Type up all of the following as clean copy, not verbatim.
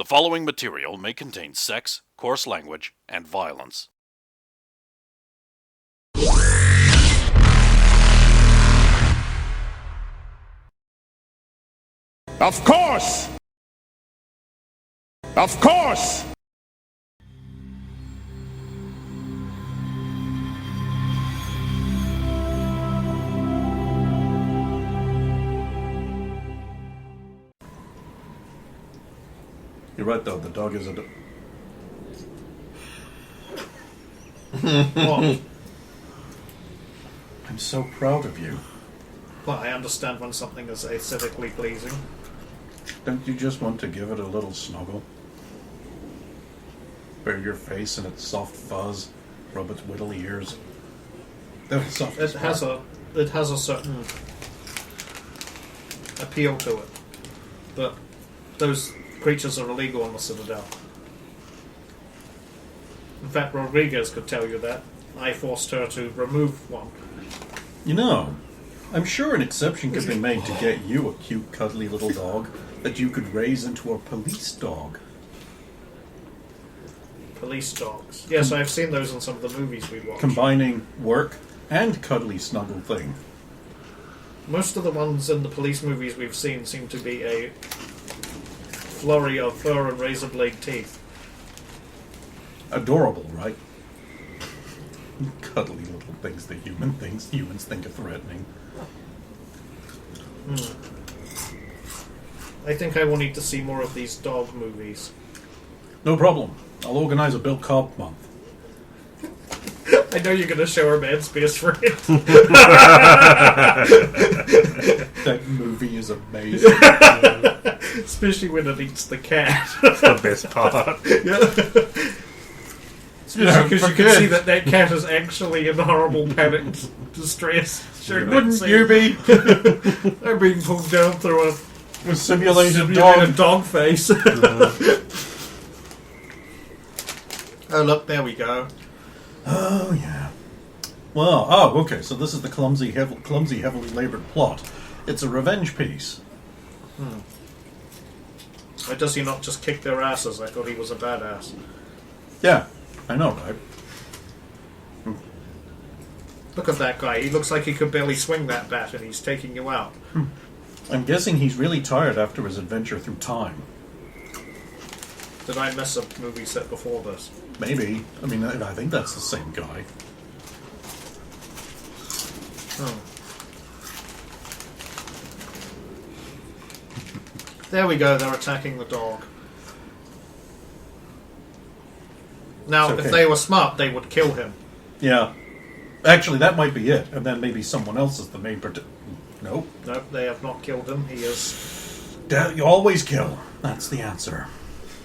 following material may contain sex, coarse language, and violence. Of course! Of course! You're right, though. The dog is a... What? I'm so proud of you. Well, I understand when something is aesthetically pleasing. Don't you just want to give it a little snuggle? Bare your face in its soft fuzz, rub its whittle ears. They're the softest It has part. a certain appeal to it. But those creatures are illegal on the Citadel. In fact, Rodriguez could tell you that. I forced her to remove one. You know, I'm sure an exception could be made to get you a cute, cuddly little dog that you could raise into a police dog. Police dogs. Yes, I've seen those in some of the movies we watched. Combining work and cuddly snuggle thing. Most of the ones in the police movies we've seen seem to be a flurry of fur and razor blade teeth. Adorable, right? Cuddly little things that humans think are threatening. I think I will need to see more of these dog movies. No problem. I'll organize a Bill Cobb month. I know you're going to show her Man Space for it. That movie is amazing. Especially when it eats the cat. That's the best part. Especially because you can see that cat is actually in horrible panicked distress. Wouldn't you be? They're being pulled down through a Simulated dog. dog face. Oh, look, there we go. Oh, yeah. Well, okay, so this is the clumsy, heavily laboured plot. It's a revenge piece. Why does he not just kick their asses? I thought he was a badass. Yeah, I know, right? Look at that guy. He looks like he could barely swing that bat, and he's taking you out. I'm guessing he's really tired after his adventure through time. Did I miss a movie set before this? Maybe. I mean, I think that's the same guy. There we go, they're attacking the dog. Now, It's okay. if they were smart, they would kill him. Yeah. Actually, that might be it. And then maybe someone else is the main Nope. Nope, they have not killed him. He is... You always kill. That's the answer.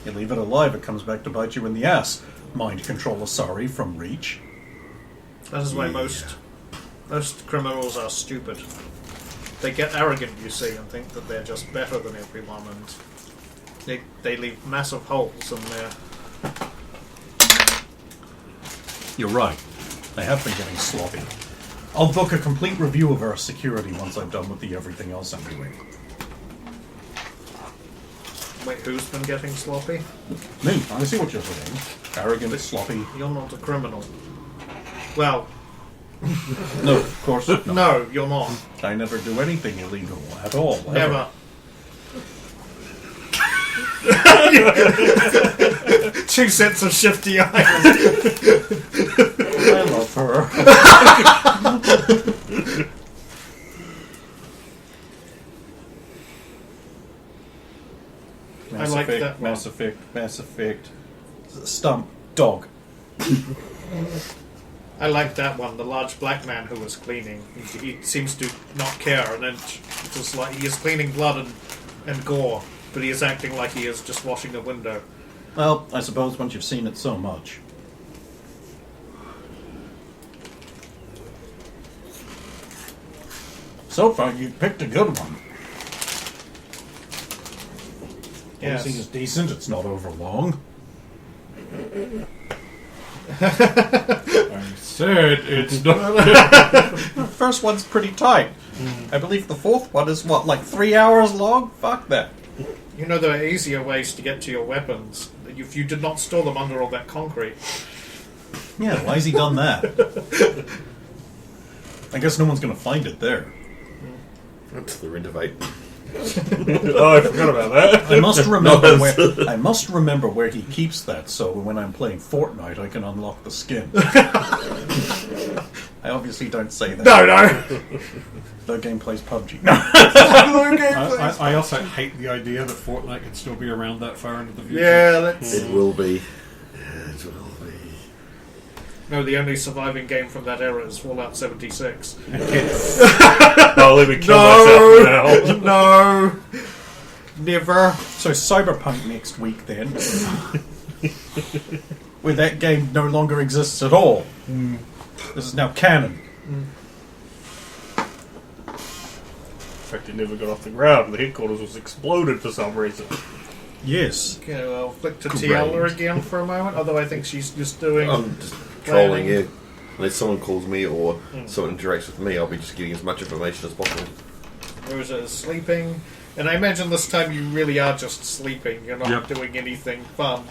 You leave it alive, it comes back to bite you in the ass. Mind control Asari from Reach. That is why most criminals are stupid. They get arrogant, you see, and think that they're just better than everyone, and they leave massive holes in their... You're right. They have been getting sloppy. I'll book a complete review of our security once I'm done with the everything else I'm doing. Wait, who's been getting sloppy? Me, I see what you're saying. Arrogant, sloppy. You're not a criminal. Well, No, of course not. no, you're not. I never do anything illegal at all. Ever. Never. Two sets of shifty eyes. I love her. I like that one. Mass Effect. Stump. Dog. I like that one, the large black man who was cleaning. He seems to not care, and then just like he is cleaning blood and gore, but he is acting like he is just washing a window. Well, I suppose once you've seen it so much. So far, you've picked a good one. Yes. Pacing is decent, it's not over long. I said it's not. The first one's pretty tight. I believe the fourth one is, what, like 3 hours long? Fuck that. You know there are easier ways to get to your weapons if you did not store them under all that concrete. Yeah, why has he done that? I guess no one's going to find it there. That's the renovate. Oh, I forgot about that. I must remember where he keeps that, so when I'm playing Fortnite, I can unlock the skin. I obviously don't say that. No. The game plays PUBG. I also hate the idea that Fortnite can still be around that far into the future. Yeah, It will be. It will be. No, the only surviving game from that era is Fallout 76. I'll even kill myself now. No! Never. So Cyberpunk next week, then. Where that game no longer exists at all. This is now canon. In fact, it never got off the ground. The headquarters was exploded for some reason. Yes. Okay, well, flick to Tiala again for a moment, although I think she's just doing... I'm just trolling you. Unless someone calls me or someone interacts with me, I'll be just getting as much information as possible. Rosa is sleeping. And I imagine this time you really are just sleeping. You're not doing anything fun.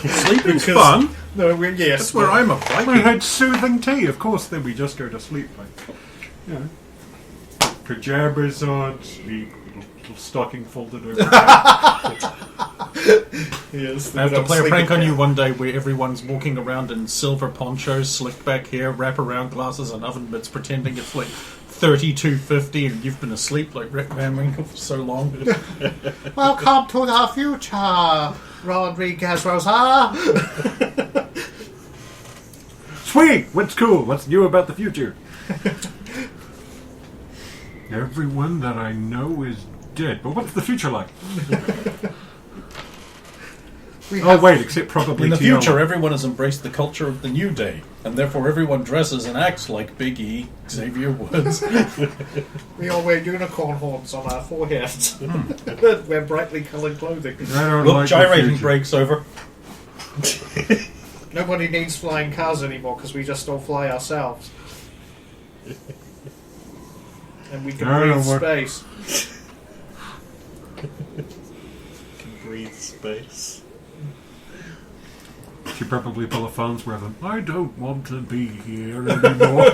Sleeping's fun. No, yes. That's where I'm a We Viking. had soothing tea, of course, then we just go to sleep. Like, you know, pajamas on, sleep, little stocking folded over. Yes, I have to play a prank on you one day where everyone's walking around in silver ponchos, slicked back hair, wraparound glasses, and oven mitts, pretending it's like 3250 and you've been asleep like Rick Van Winkle for so long. Welcome to the future, Rodriguez Rosa. Sweet! What's cool? What's new about the future? Everyone that I know is dead. But what's the future like? Wait, except probably In the Tiala. future, everyone has embraced the culture of the new day, and therefore everyone dresses and acts like Big E, Xavier Woods. We all wear unicorn horns on our foreheads. Wear brightly coloured clothing. I don't Look, like the gyrating future. breaks over. Nobody needs flying cars anymore because we just all fly ourselves. And we can I don't breathe know what- space. Breathe space. She probably pull a phones with them. I don't want to be here anymore.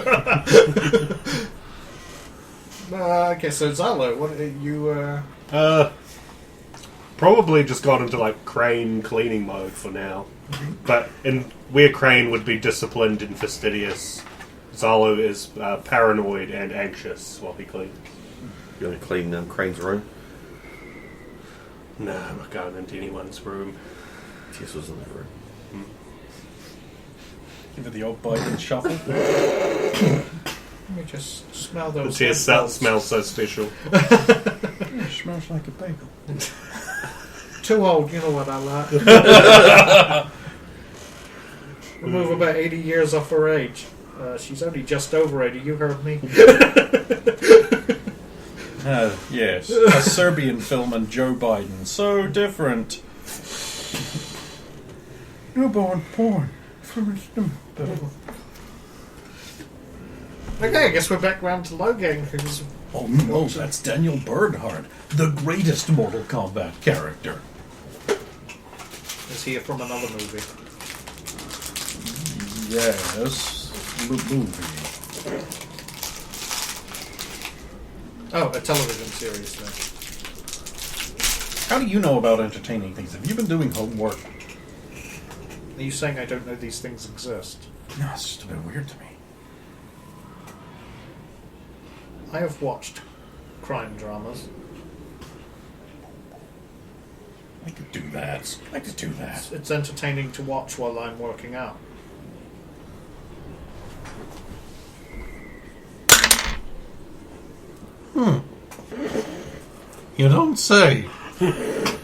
Okay, so Zalo, what are you? Probably just got into like Crane cleaning mode for now. But where Crane would be disciplined and fastidious, Zalo is paranoid and anxious while he cleans. You're going to clean Crane's room? Nah, I'm not going into anyone's room. Tess was in the room. Give it the old Biden shuffle. Let me just smell The those. tear smells so special. It smells like a bagel. Too old, you know what I like. Remove about 80 years off her age. She's only just over 80, you heard me. Yes. A Serbian film and Joe Biden. So different. Newborn porn. Okay, I guess we're back round to Logan, who's... Oh no, that's Daniel Bernhardt, the greatest Mortal Kombat character. is here from another movie. Yes, movie. Oh, a television series then. How do you know about entertaining things? Have you been doing homework? Are you saying I don't know these things exist? No, it's just a bit weird to me. I have watched crime dramas. I could do that. I could do that. It's entertaining to watch while I'm working out. You don't say.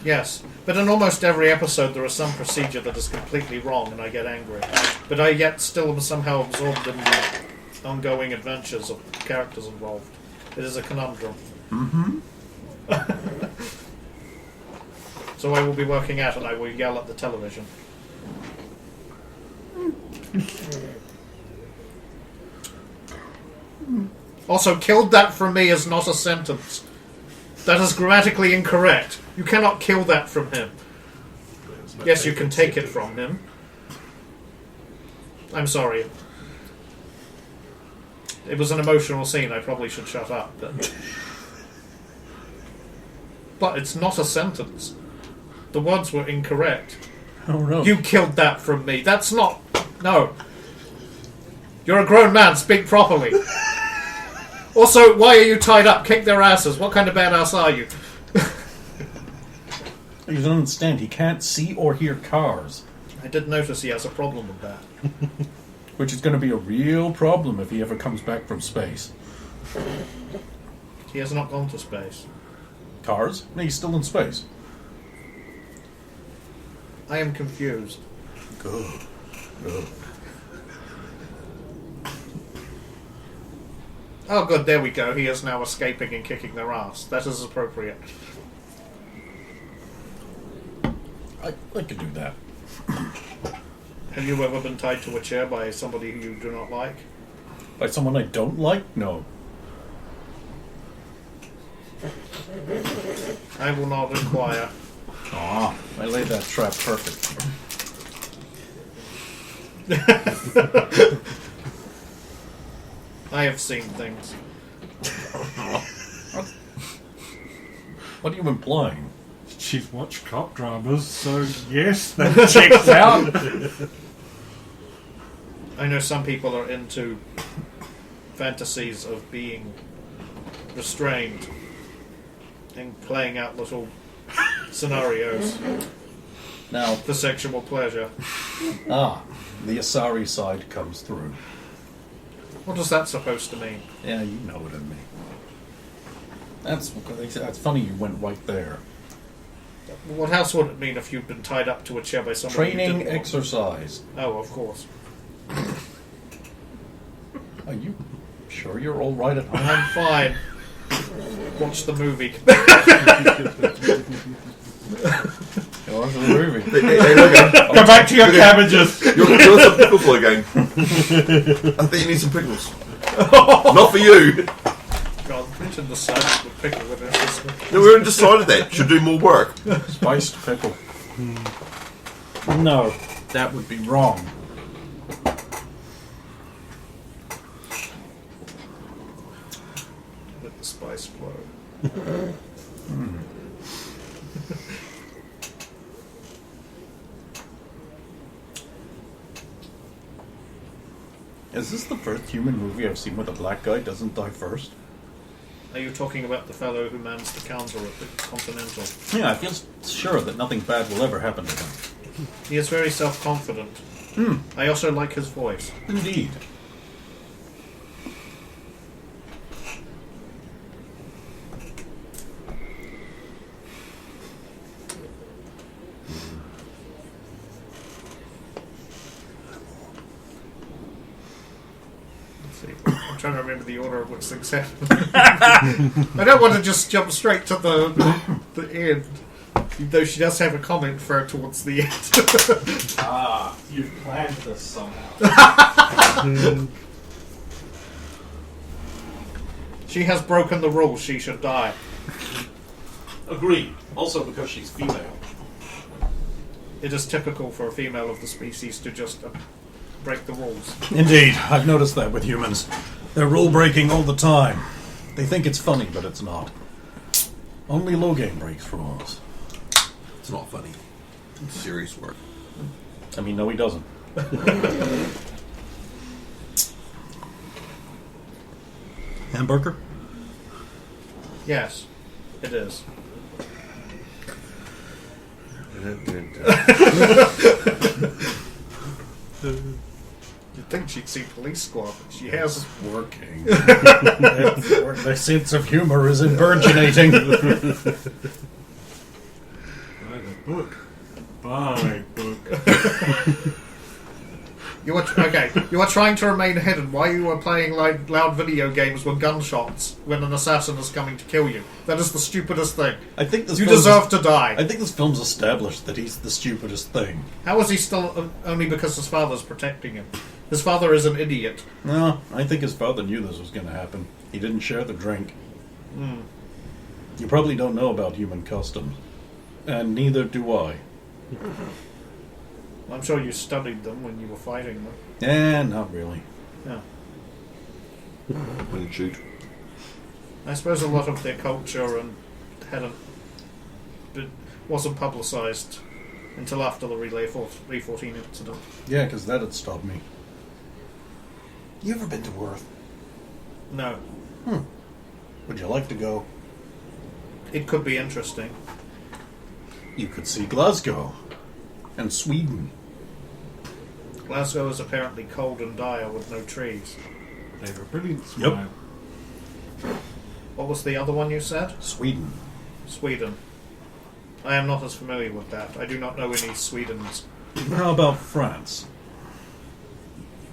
Yes, but in almost every episode there is some procedure that is completely wrong and I get angry. But I yet still am somehow absorbed in the ongoing adventures of the characters involved. It is a conundrum. Mm-hmm. So I will be working out and I will yell at the television. Also, killed that from me is not a sentence. That is grammatically incorrect. You cannot kill that from him. Yes, you can take it from him. I'm sorry. It was an emotional scene. I probably should shut up. But it's not a sentence. The words were incorrect. Oh no. You killed that from me. That's not... No. You're a grown man. Speak properly. Also, why are you tied up? Kick their asses. What kind of badass are you? You don't understand. He can't see or hear cars. I did notice he has a problem with that. Which is going to be a real problem if he ever comes back from space. He has not gone to space. Cars? No, he's still in space. I am confused. Good. Good. Oh, good. There we go. He is now escaping and kicking their ass. That is appropriate. I could do that. Have you ever been tied to a chair by somebody who you do not like? By someone I don't like? No. I will not inquire. Ah, I laid that trap perfect. I have seen things. What are you implying? She's watched cop dramas, so yes, that checks out. I know some people are into fantasies of being restrained and playing out little scenarios Now, for sexual pleasure. the Asari side comes through. What is that supposed to mean? Yeah, you know what I mean. That's funny you went right there. What else would it mean if you'd been tied up to a chair by somebody you Training didn't want? exercise. Oh, of course. Are you sure you're all right at home? I'm fine. Watch the movie. Watch the movie. Hey, Logan, Go back to your cabbages. you want some pickle for again? I think you need some pickles. Not for you. God, mention the size of the pickle with this. No, we already decided that. Should do more work. Spiced pickle. No, that would be wrong. Let the spice flow. Is this the first human movie I've seen where the black guy doesn't die first? Are you talking about the fellow who mans the counter at the Continental? Yeah, I feel sure that nothing bad will ever happen to him. He is very self-confident. I also like his voice. Indeed. I'm trying to remember the order of which things happen. I don't want to just jump straight to the end, though she does have a comment for towards the end. You've planned this somehow. She has broken the rules. She should die. Agreed. Also because she's female. It is typical for a female of the species to just break the rules. Indeed, I've noticed that with humans. They're rule breaking all the time. They think it's funny, but it's not. Only low game breaks rules. It's not funny. It's serious work. I mean, no, he doesn't. Hamburger? Yes, it is. You'd think she'd see Police Squad, but she has. Working. The sense of humor is burgeonating. Buy the book. Buy book. You are trying to remain hidden. Why you are playing loud video games with gunshots when an assassin is coming to kill you? That is the stupidest thing. I think this You film's- deserve to die. I think this film's established that he's the stupidest thing. How is he still only because his father's protecting him? His father is an idiot. No, I think his father knew this was going to happen. He didn't share the drink. You probably don't know about human customs. And neither do I. I'm sure you studied them when you were fighting them. Not really. Yeah. When you shoot. I suppose a lot of their culture and wasn't publicised until after the Relay 314 incident. Yeah, because that had stopped me. You ever been to Earth? No. Would you like to go? It could be interesting. You could see Glasgow and Sweden. Glasgow is apparently cold and dire with no trees. They have a brilliant smile. What was the other one you said? Sweden. Sweden. I am not as familiar with that. I do not know any Swedens. How about France?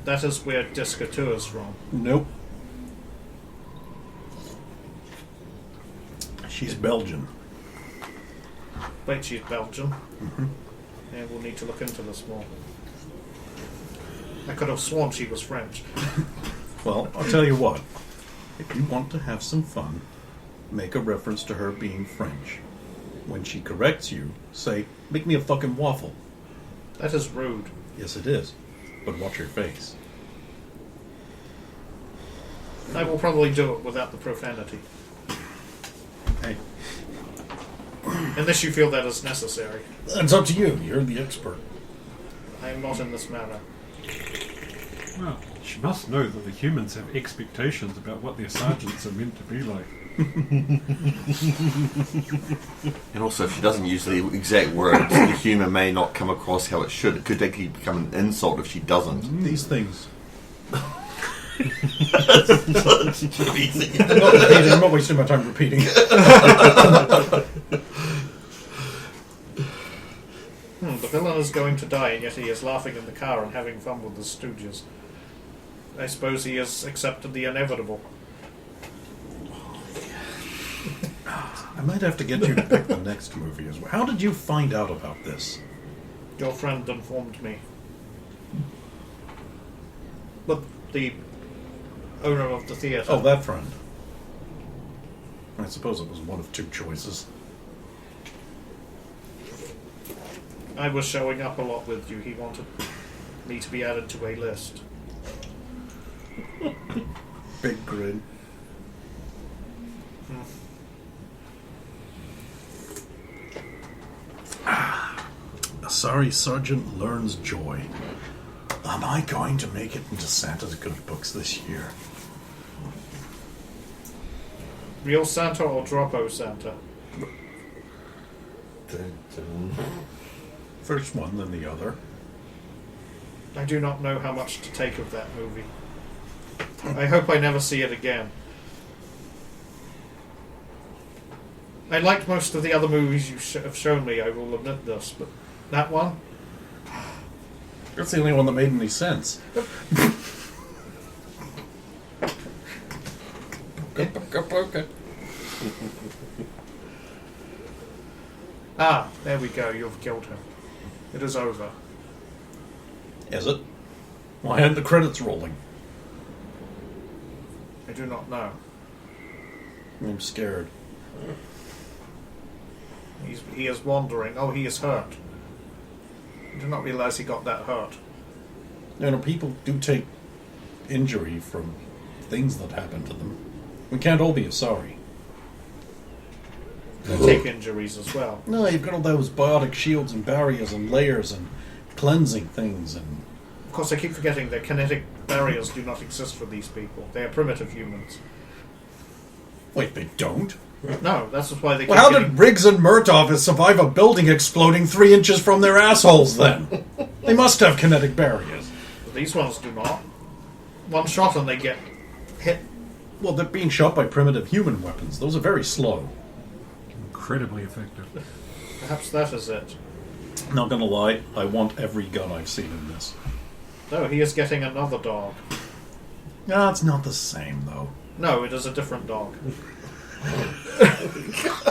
That is where Discatur is from. Nope. She's Belgian. Wait, she's Belgian. Yeah, we'll need to look into this more. I could have sworn she was French. Well, I'll tell you what. If you want to have some fun, make a reference to her being French. When she corrects you, say, make me a fucking waffle. That is rude. Yes, it is. But watch your face. I will probably do it without the profanity. Hey, Unless you feel that is necessary. it's up to you. You're the expert. I am not in this matter. Well, she must know that the humans have expectations about what their sergeants are meant to be like. And also, if she doesn't use the exact words, the humour may not come across how it should. It could actually become an insult if she doesn't. These things. It's too easy. I'm not repeating. I'm not wasting my time repeating. The villain is going to die, and yet he is laughing in the car and having fun with the stooges. I suppose he has accepted the inevitable. I might have to get you to pick the next movie as well. How did you find out about this? Your friend informed me. But the owner of the theatre. Oh, that friend. I suppose it was one of two choices. I was showing up a lot with you. He wanted me to be added to a list. Big grin. A sorry sergeant learns joy. Am I going to make it into Santa's good books this year? Real Santa or Droppo Santa? First one, then the other. I do not know how much to take of that movie. I hope I never see it again. I liked most of the other movies you have shown me, I will admit this, but that one? That's the only one that made any sense. Okay. Ah, there we go, you've killed him. It is over. Is it? Why aren't the credits rolling? I do not know. I'm scared. He is wandering. Oh, he is hurt. I did not realize he got that hurt. You know, people do take injury from things that happen to them. We can't all be sorry. They take injuries as well. No, you've got all those biotic shields and barriers and layers and cleansing things and... Of course, I keep forgetting that kinetic barriers do not exist for these people. They are primitive humans. Wait, they don't? No, that's why they keep Well, how getting... did Riggs and Murtaugh survive a building exploding 3 inches from their assholes, then? They must have kinetic barriers. These ones do not. One shot and they get hit. Well, they're being shot by primitive human weapons. Those are very slow. Incredibly effective. Perhaps that is it. Not gonna lie, I want every gun I've seen in this. No, he is getting another dog. No, it's not the same, though. No, it is a different dog.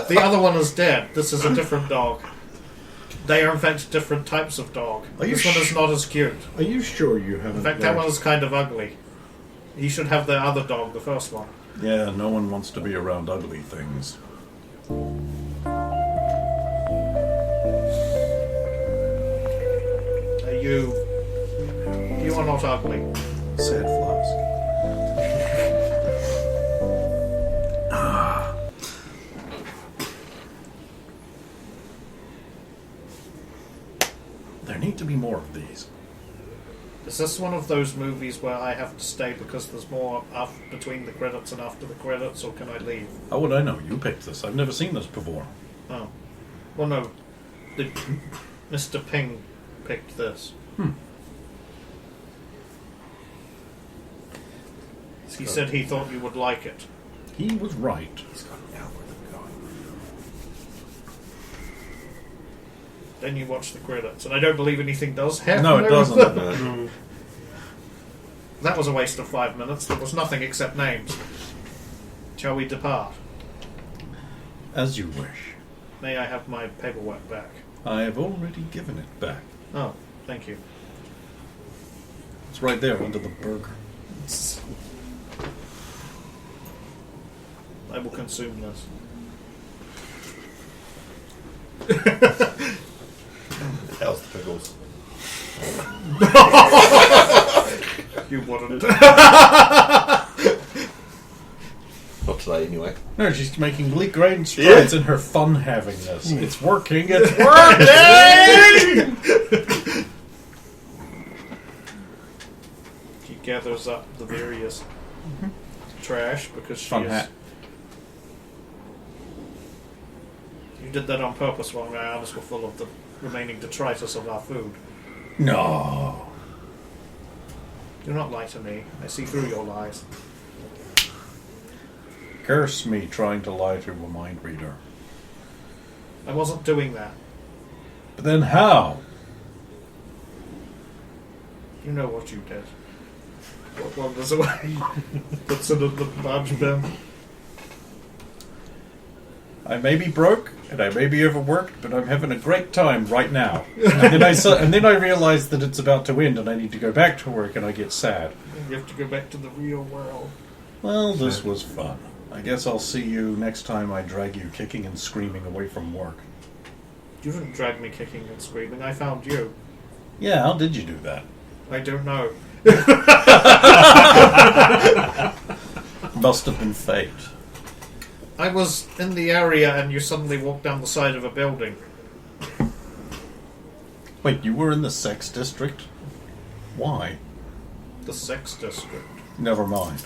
The other one is dead. This is a different dog. They are in fact different types of dog. Are you This one is not as cute. Are you sure you haven't... In fact, that one is kind of ugly. He should have the other dog, the first one. Yeah, no one wants to be around ugly things. You are not ugly. Sad flask. There need to be more of these. Is this one of those movies where I have to stay because there's more between the credits and after the credits, or can I leave? How would I know? You picked this. I've never seen this before. Oh. Well, no. Mr. Ping picked this. He said he thought you would like it. He was right. He's got an algorithm going. Then you watch the credits, and I don't believe anything does happen. No, it doesn't. No. That was a waste of 5 minutes. There was nothing except names. Shall we depart? As you wish. May I have my paperwork back? I have already given it back. Oh, thank you. It's right there under the burger. I will consume this. How's the pickles? You wouldn't. Not today, anyway. No, she's making great strides in her fun having this. It's working. It's working. She gathers up the various trash because she Fun is. hat. You did that on purpose while my arms were full of the remaining detritus of our food. No. Do not lie to me. I see through your lies. Curse me trying to lie to a mind reader. I wasn't doing that. But then how? You know what you did. What wanders away? Puts it in the barge bin. I may be broke and I may be overworked, but I'm having a great time right now. And then I realize that it's about to end and I need to go back to work and I get sad. You have to go back to the real world. Well, this was fun. I guess I'll see you next time I drag you kicking and screaming away from work. You didn't drag me kicking and screaming. I found you. Yeah, how did you do that? I don't know. Must have been fate. I was in the area and you suddenly walked down the side of a building. Wait, you were in the sex district? Why? The sex district. Never mind.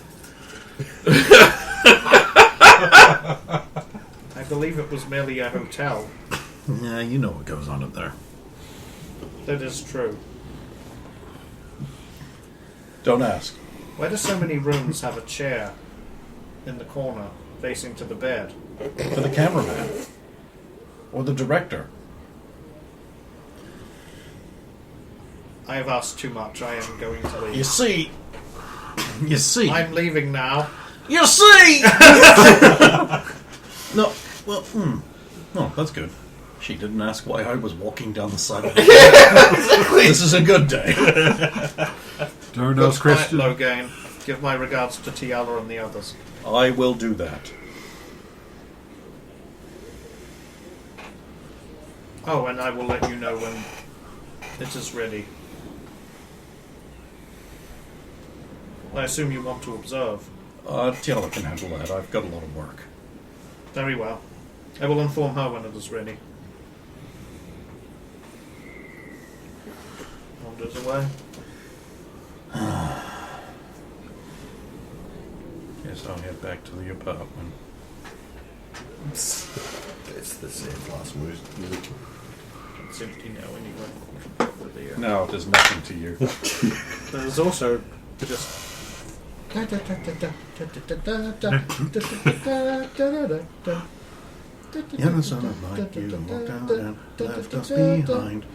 I believe it was merely a hotel. Yeah, you know what goes on up there. That is true. Don't ask. Why do so many rooms have a chair in the corner facing to the bed? For the cameraman. Or the director. I have asked too much. I am going to leave. You see. I'm leaving now. You see! No, well, Oh, that's good. She didn't ask why I was walking down the side of the road. This is a good day. Don't Good ask night, Christian. Logain. Give my regards to Tiala and the others. I will do that. Oh, and I will let you know when it is ready. I assume you want to observe. Tiala can handle that. I've got a lot of work. Very well. I will inform her when it is ready. Wanders away. Guess I'll head back to the apartment. It's the same last music. It's empty now anyway. With the, No, it is nothing to you. There's also just. Young son of like you walked out and left us behind.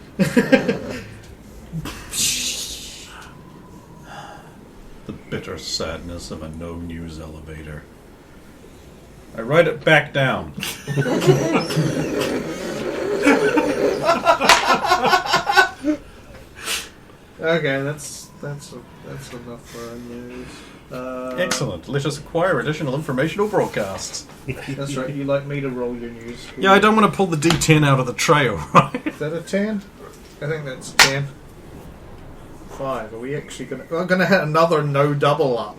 The bitter sadness of a no-news elevator. I write it back down. Okay, that's enough for our news. Excellent. Let us acquire additional informational broadcasts. That's right. You like me to roll your news? Yeah, I don't want to pull the D10 out of the tray, alright? Is that a 10? I think that's 10. 5. Are we actually going to... We're going to hit another no double up.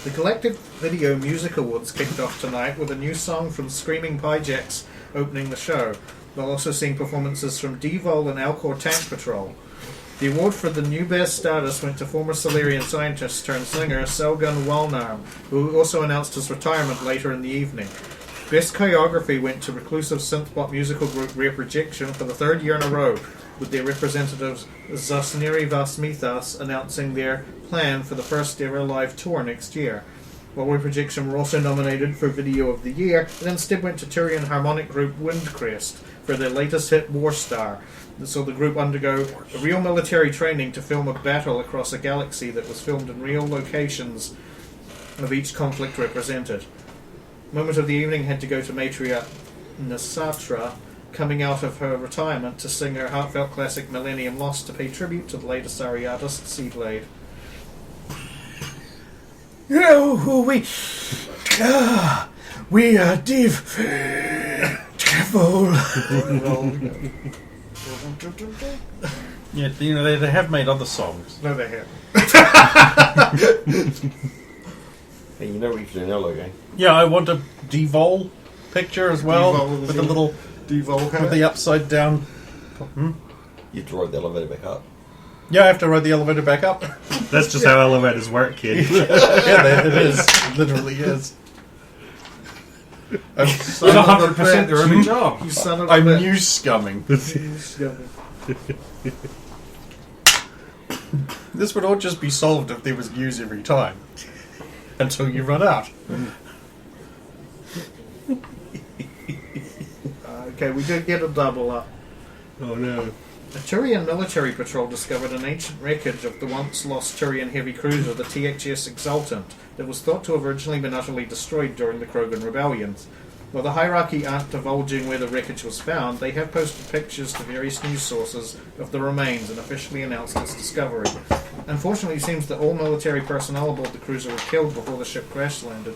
The Collective Video Music Awards kicked off tonight with a new song from Screaming Pyjacks opening the show, while also seeing performances from D-Vol and Alcor Tank Patrol. The award for the new best status went to former Solarian scientist turned singer Selgun Walnarm, who also announced his retirement later in the evening. Best choreography went to reclusive synth-pop musical group Rare Projection for the third year in a row, with their representatives Zasniri Vasmithas announcing their plan for the first ever live tour next year. While Rare Projection were also nominated for Video of the Year, it instead went to Tyrian harmonic group Windcrest for their latest hit War Star, that saw the group undergo a real military training to film a battle across a galaxy that was filmed in real locations of each conflict represented. Moment of the evening had to go to matriarch Nasatra, coming out of her retirement to sing her heartfelt classic Millennium Lost to pay tribute to the late Asari artist Seablade. Oh, we are devil. Yeah, you know they have made other songs. No, they have. Hey, you know what you can do now, Logan? Yeah, I want a D-Vol picture as well, D-Vol with a little with the upside down. You have to ride the elevator back up. Yeah, I have to ride the elevator back up. That's just how elevators work, kid. Yeah, it is. It literally is. I'm, It's 100% their only job. You son of a I'm bitch. news scumming. This would all just be solved if there was news every time. Until you run out. Okay, we did get a double up. Oh no. A Turian military patrol discovered an ancient wreckage of the once-lost Turian heavy cruiser, the THS Exultant, that was thought to have originally been utterly destroyed during the Krogan rebellions. While the hierarchy aren't divulging where the wreckage was found, they have posted pictures to various news sources of the remains and officially announced its discovery. Unfortunately, it seems that all military personnel aboard the cruiser were killed before the ship crash-landed,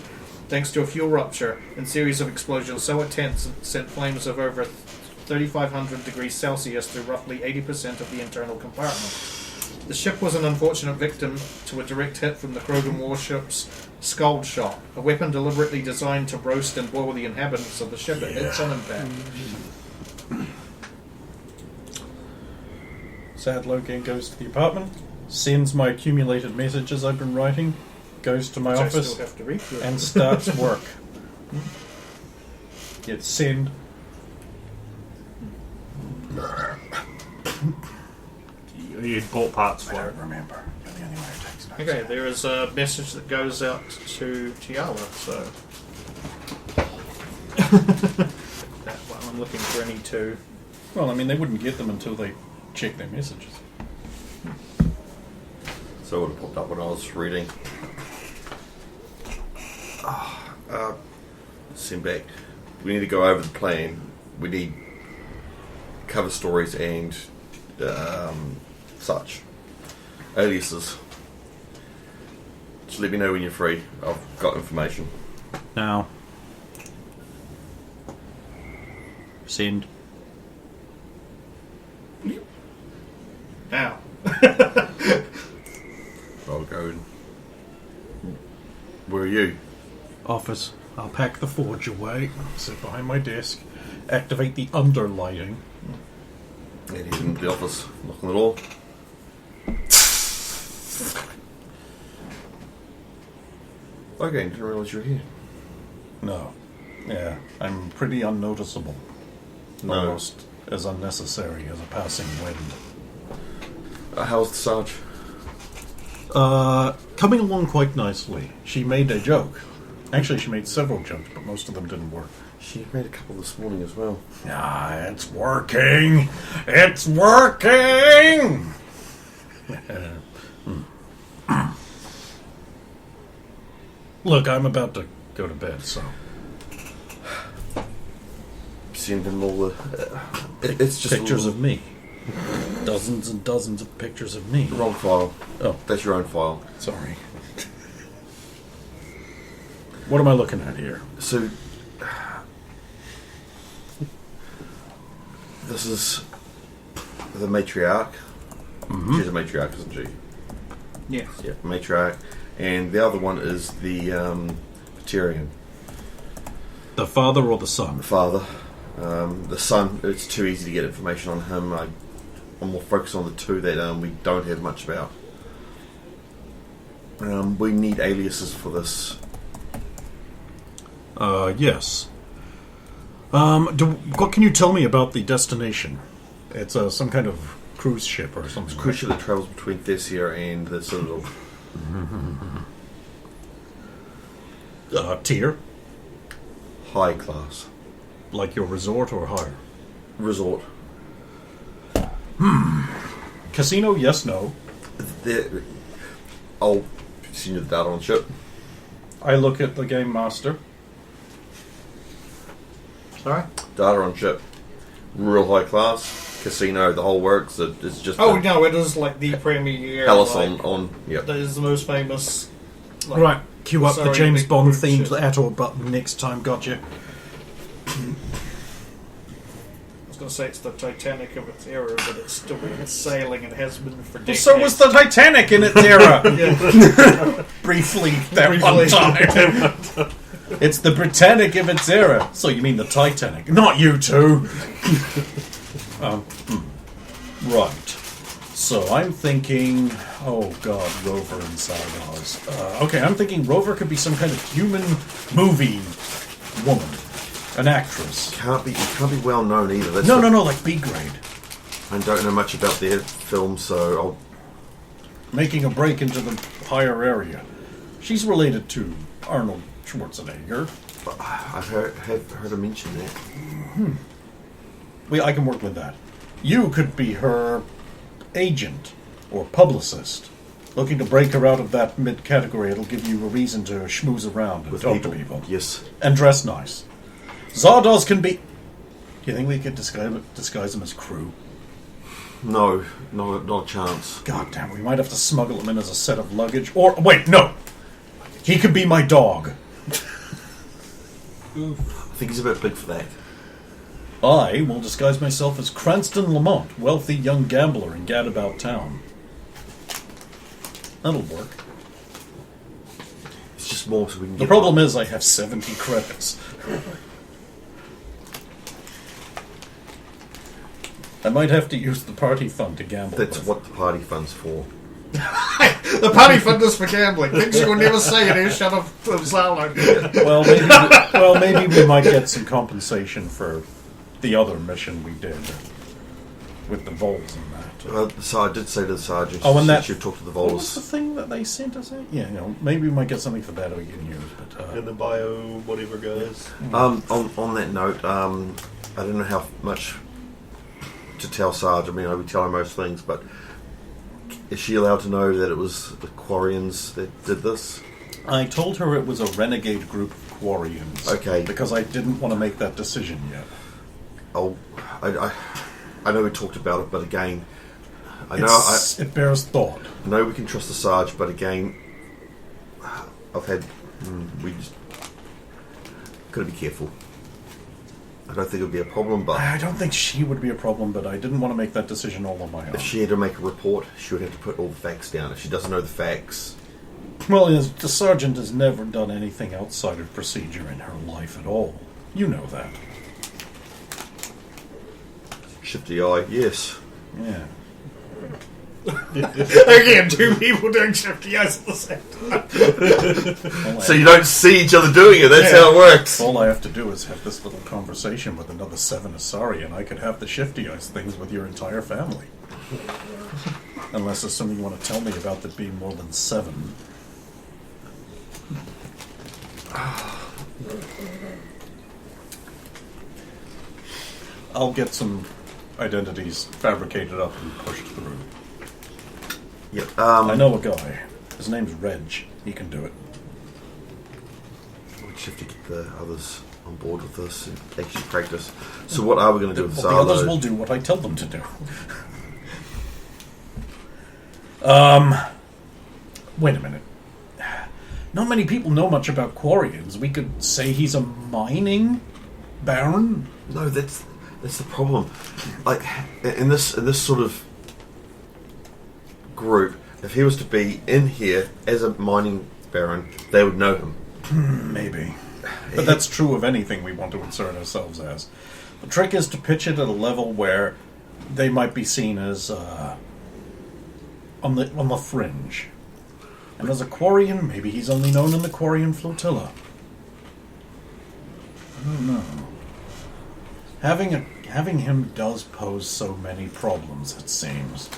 thanks to a fuel rupture and series of explosions so intense it sent flames of over 3,500 degrees Celsius through roughly 80% of the internal compartment. The ship was an unfortunate victim to a direct hit from the Krogan warship's Scald Shot, a weapon deliberately designed to roast and boil the inhabitants of the ship at hits on impact. Sad Logan goes to the apartment, sends my accumulated messages I've been writing, goes to my Which I office, still have to read through. and starts work. Hit send. You bought parts for it. Remember. But anyway, it takes no Okay, there is a message that goes out to Tiala, so... that one, I'm looking for any two. Well, I mean, they wouldn't get them until they check their messages. So it would have popped up when I was reading. Send back. We need to go over the plan. We need cover stories and such. Aliases. Just let me know when you're free. I've got information. Now. Send. Now. I'll go and... Where are you? Office. I'll pack the forge away, sit behind my desk, activate the underlighting. And he's in the office, knocking the door. Okay, didn't realise you were here. No. Yeah, I'm pretty unnoticeable. No. Almost as unnecessary as a passing wind. How's the Sarge? Coming along quite nicely. She made a joke. Actually, she made several jokes, but most of them didn't work. She made a couple this morning as well. Ah, it's working! It's working! Look, I'm about to go to bed, so... Send him all the... it's just Pictures of me. Dozens and dozens of pictures of me. Wrong file. Oh, That's your own file. sorry. What am I looking at here? So... This is the matriarch. She's a matriarch, isn't she? Yes. Yeah, matriarch. And the other one is the Veterian. The father or the son? The father. The son, it's too easy to get information on him. I'm more focused on the two that we don't have much about. We need aliases for this. Yes. What can you tell me about the destination? It's some kind of cruise ship or something. It's a cruise ship that travels between Thessia and the Citadel. Tier? High class. Like your resort or higher? Resort. Casino, yes, no. I'll send you the data on ship. I look at the game master. Sorry? Data on ship. Real high class. Casino, the whole works. It's just Oh, no, it is like the premier. Palace like, on. Yep. That is the most famous. Like, Right, cue up the sorry, James big Bond cruise themed ship. at or button next time, gotcha. I was going to say it's the Titanic of its era, but it's still sailing and has been for decades. So was the Titanic in its era. Yeah. Briefly, that one time. It's the Britannic of its era. So you mean the Titanic? Not you two. Right. So I'm thinking, oh god, Rover and Sargars. Okay, I'm thinking Rover could be some kind of human movie woman, an actress. It can't be well known either. That's No, like B grade. I don't know much about their films, so I'll. Making a break into the higher area. She's related to Arnold Schwarzenegger. I've heard her mention that. I can work with that. You could be her agent or publicist. Looking to break her out of that mid-category, it'll give you a reason to schmooze around and With talk to people. Yes. And dress nice. Zardoz can be... Do you think we could disguise them as crew? No, not a chance. God damn, we might have to smuggle them in as a set of luggage. Or, wait, no! He could be my dog. I think he's a bit big for that. I will disguise myself as Cranston Lamont, wealthy young gambler in Gadabout Town. That'll work. It's just more so we can The get... problem is I have 70 credits. I might have to use the party fund to gamble. That's with. what the party fund's for. The party fund is for gambling. Things you will never say in a shut of Zalo. Well, maybe we might get some compensation for the other mission we did with the Vols and that. So I did say to the sergeant, Oh, and that she'd talk to the What was the Vols. thing that they sent us? Yeah, maybe we might get something for that we can use. But And the bio, whatever goes. On that note, I don't know how much to tell Sarge. I mean, I would tell her most things, but is she allowed to know that it was the Quarians that did this? I told her it was a renegade group of Quarians. Okay. Because I didn't want to make that decision yet. I know we talked about it, but again, It bears thought. I know we can trust the Sarge, but again, we just gotta be careful. I don't think it would be a problem, but I don't think she would be a problem, but I didn't want to make that decision all on my own. if she had to make a report, she would have to put all the facts down. If she doesn't know the facts, Well, the sergeant has never done anything outside of procedure in her life at all. You know that. shifty eye, yes. Yeah. Again, two people doing shifty eyes at the same time. So you don't see each other doing it. That's how it works. All I have to do is have this little conversation with another 7 Asari, and I could have the shifty eyes things with your entire family. Unless there's something you want to tell me about that being more than 7. I'll get some identities fabricated up and pushed through. Yep. I know a guy. His name's Reg. He can do it. We just have to get the others on board with this and actually practice. So what are we going to do with The others Zardo? will do what I tell them to do. Wait a minute. Not many people know much about Quarians. We could say he's a mining baron. No, that's That's the problem. Like in this sort of group, if he was to be in here as a mining baron, they would know him. Maybe. But that's true of anything we want to insert ourselves as. The trick is to pitch it at a level where they might be seen as on the fringe. And as a Quarian, maybe he's only known in the Quarian flotilla. I don't know. Having him does pose so many problems, it seems.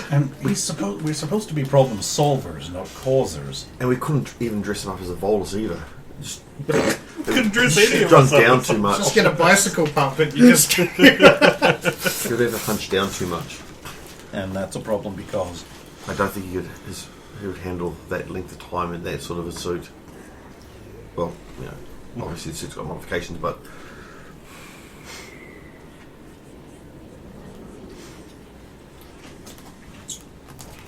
And we're supposed to be problem solvers, not causers. And we couldn't even dress him up as a Volus either. Just Couldn't dress any of drunk us up. down too much. Just get a bicycle pump and you just... Could ever punch down too much. And that's a problem because I don't think he would handle that length of time in that sort of a suit. Well, obviously the suit's got modifications, but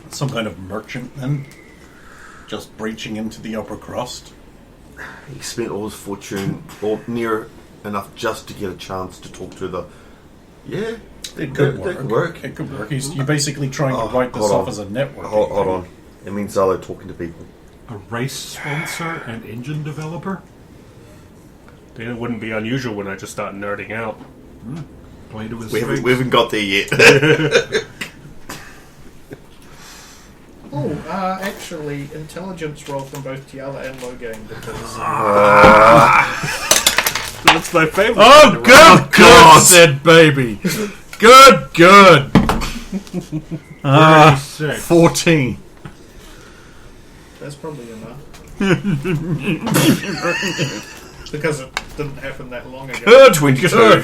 some kind of merchant then, just breaching into the upper crust. he spent all his fortune, or near enough, just to get a chance to talk to the. Yeah, It could that work. could work. It could work. You're basically trying to write this hold off on. as a network. Hold on. It means Zalo talking to people. A race sponsor and engine developer? Then it wouldn't be unusual when I just start nerding out. Play to his We strengths. haven't got there yet. Actually, intelligence roll from both Tiala and Loghain because... That's my favorite. Oh, good, God. said baby. Good. 36. 14. That's probably enough. Because it didn't happen that long ago. Good. 22.